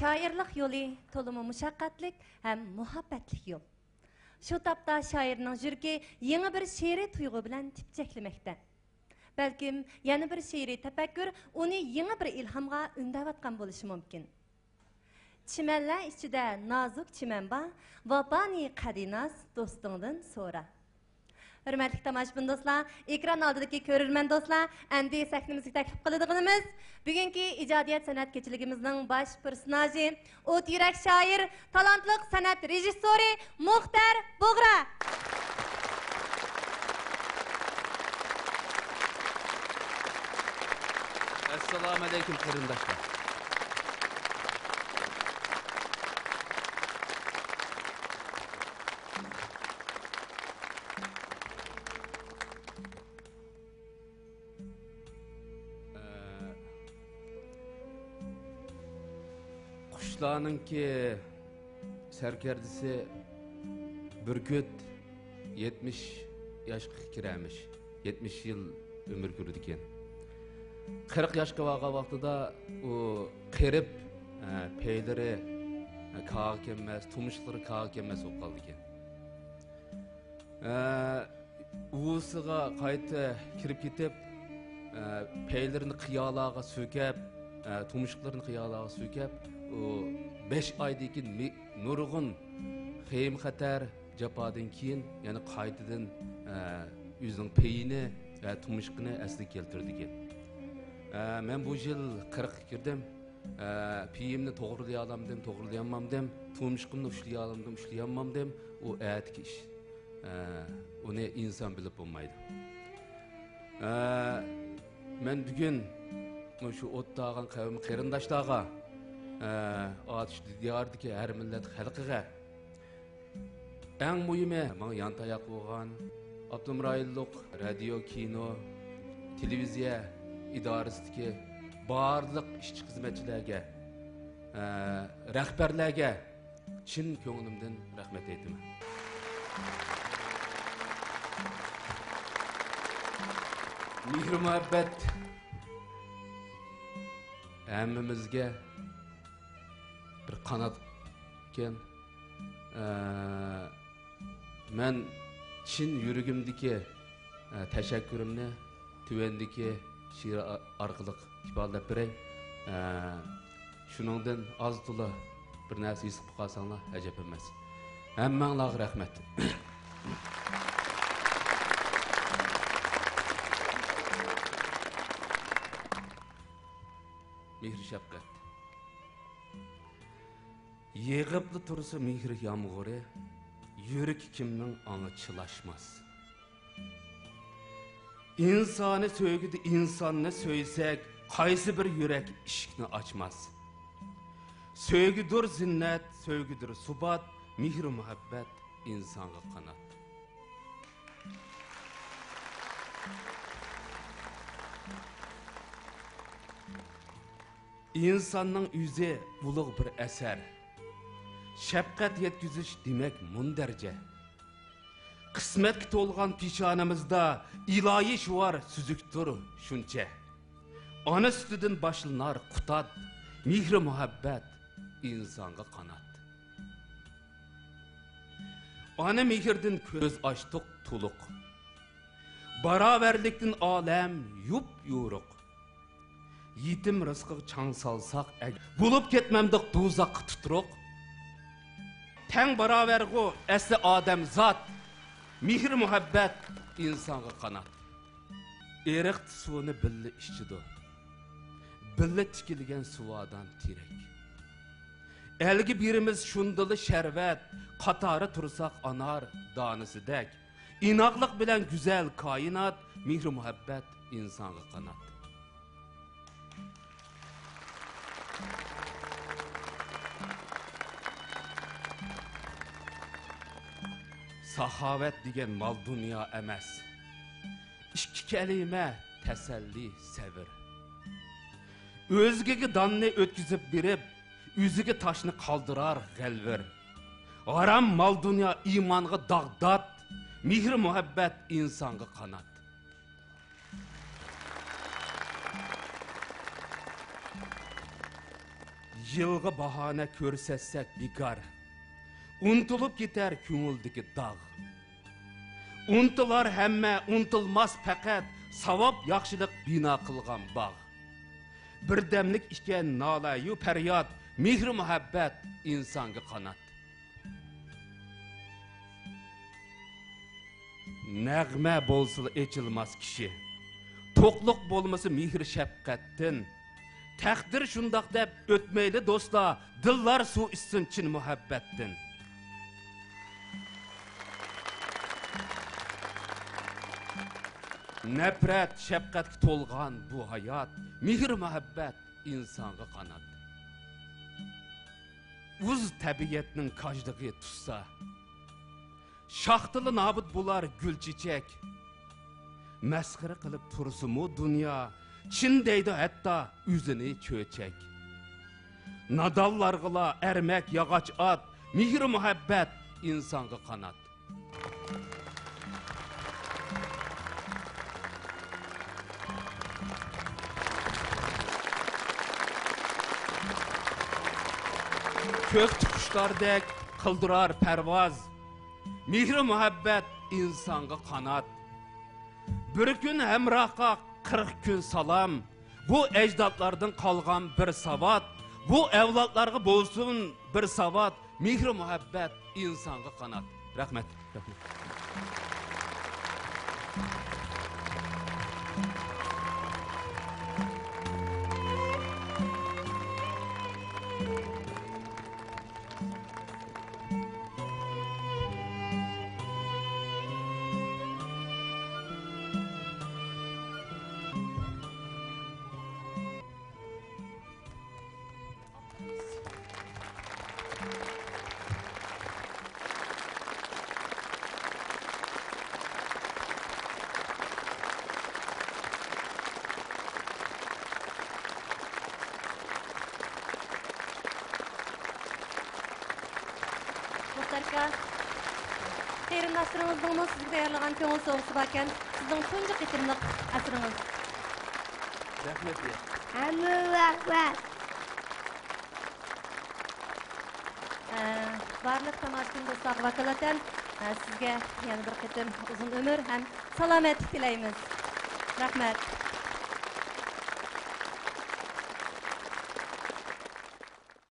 Şairlik yolu tolumu muşakkatlik hem muhabbetlik yol. Şu tapda şairning jürki yeni bir şiiri tuygu bilen tipçeklemekte. Belkim yana bir şiiri tepekkür onu yeni bir ilhamga ündevatkan buluşu mümkün. Çimenler içinde nazuk çimen ba, vabani kadinaz dostundan sonra. Hürmetli tamaşbın dostlar, ekran aldığındaki körülmen dostlar, endi sahnemizi teklif kılıdığımız, bugünkü icadiyet sanat keçiligimizin baş personajı, ot yürek şair, talantlık sanat rejissörü Muhtar Buğra. Assalamu alaikum kırındaşlar. Kuşlarınki serkerdisi Bürküt 70 yaşqa kiremiş. 70 yıl ömür kürdüken. 40 yaşqa vaqa vaqtida o qirib peyleri kağa kelmez, tumuşları kağa kelmez olup kaldı eken. Uğusuga qayta kirip ketip peylerini qiyalağa sökep, tumuşlarını qiyalağa sökep, o 5 aydaki nurgun xeyim xatar japadan keyin yani qaytadan özünün peyini ve tumuşqını asli keltirdi eken. Ben bu yıl 40 girdim. Peyimni to'g'rilayolmadim, to'g'rilayolmadim, tumuşqimni ushlayolmadim, o aytki ish. Uni inson bilib bo'lmaydi. Men bugun shu o'ttag'an qavm qarindoshlarga atish diyordagi har millat xalqiga eng muhimi menga yantayoq bo'lgan Abdumrayillik radio, kino, televiziya idorasidagi barliq ishchi xizmatchilarga, rahbarlarga chin ko'nglimdan rahmat aytaman. Mehr muhabbat hammamizga bir qanot ekan. Men chin yuragimdagi tashakkurimni tuvandagi şiir arqılıq ifadəlab berey. Şunundan az to'la bir narsa esib qalsanglar ajab emas. Hammanglarga rahmat. Mehr shafqat. Yig'ibli tursa mehr yomg'iri, yurak kimning аңы chilashmas. İnsanı söygüdü insanını söysek, qaysı bir yürek işikni açmaz. Söygüdür zinnet, söygüdür subat, mihri muhabbet insanga kanat. İnsanın yüzü buluq bir eser. Şefkat yetküzüş demek munderce. Kısmet tolgan pişanımızda ilahi şuvar süzüktür şunça. Ana sütüdün başlınar kutat, mihri muhabbet insanga kanat. Ana mihirdin göz açtık tuluk. Baraverliktin alem yup yuruk. Yitim rızkı çan salsak bulup ketmemdik duzak tuturuk. Ten baravergu esli adem zat. Mehr muhabbet insanga kanat. Erik suvunu billa içidu. Billa tikilgen suvadan tirek. Elgi birimiz şundalı şervet, qatarı tursak anar danısı dek. İnaqlıq bilen güzel kainat, mehr muhabbet insanga kanat. Sahavet degen mal dünya emas. İki kelime teselli sevir. Özgeki danını ötküzüp birip, üzüge taşını kaldırar gelvir. Aram mal dünya imanğı dağdat, mihri muhabbet insanğı kanat. Yılgı bahane körsetsek bigar. Untulup gider küngüldeki dağ. Untular hemme untulmaz fakat savab yaxşılık bina kılgan bağ. Birdemlik iken nalayu feryat, mihri muhabbet insanga kanat. Nəğmə bolsun eçilmez kişi. Tokluk bolması mihir şefkattin. Təqdir şundaq deb ötmeyli dostlar, dillar su içsin çin muhabbettin. Nefret, şefkat tolgan bu hayat, mihir muhabbet insanga kanat. Uz təbiyyətinin kajdığı tutsa, şahtılı nabıd bular gül çiçek. Məskırı qılıp tursumu dünya, Çin deydi hatta üzünü çöçek. Nadallargıla ermek yağaç at, mihir muhabbet insanga kanat. Kök kuşlardek kıldırar pervaz, mihri muhabbet insanga kanat. Bir gün hemrahqa 40 gün salam, bu ecdatlardan kalgan bir savat, bu evlatlarga bolsun bir savat, mihri muhabbet insanga kanat. Rahmet. Rahmet. Muhtarka, Qeyrindaşlarımızdan sizge dayarlagan köngül soğusu barken, sizin tuncu qitimliq asrınız. Rahmet ya. Hamı rahmet. Barlıq tamaşkın dostlar vakalatan sizge yani bir qitim uzun ömür hem salamet dileyimiz. Rahmet.